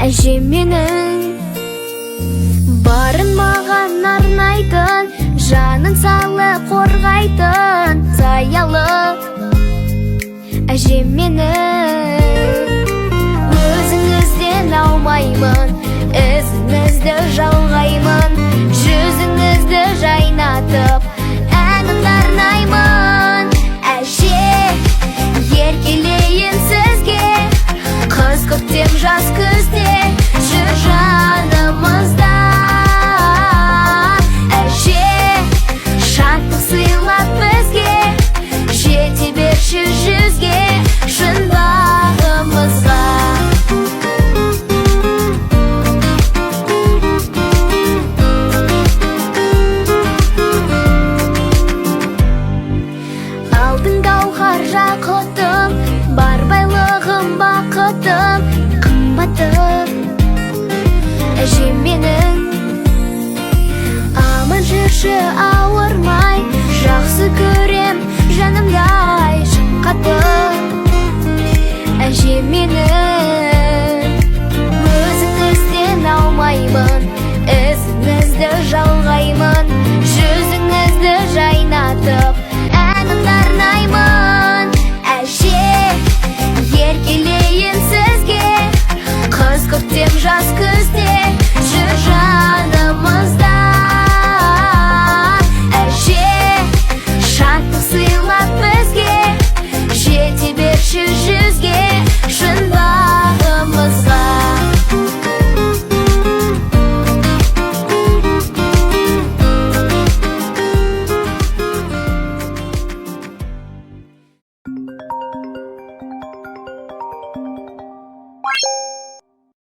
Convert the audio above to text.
әжем менің барын маған арнайтын, жанын салып қорғайтын саялы әжем менің. Өзіңізден аумаймын, ізіңізді жалғаймын, жүзіңізді жайнатып әнімді арнаймын. Әже, еркелейін сізге, қыз көктем жаз күзде жүр жанымызда. Әже, шаттық сыйлап бізге, жете берші жүзге шын бағымызға. Алтын гауһар жақұтым, бар байлығым бақытым, қымбатым әжем менің. Аман жүрші ауырмай, жақсы көрем жанымдай шыққатым әжем менің.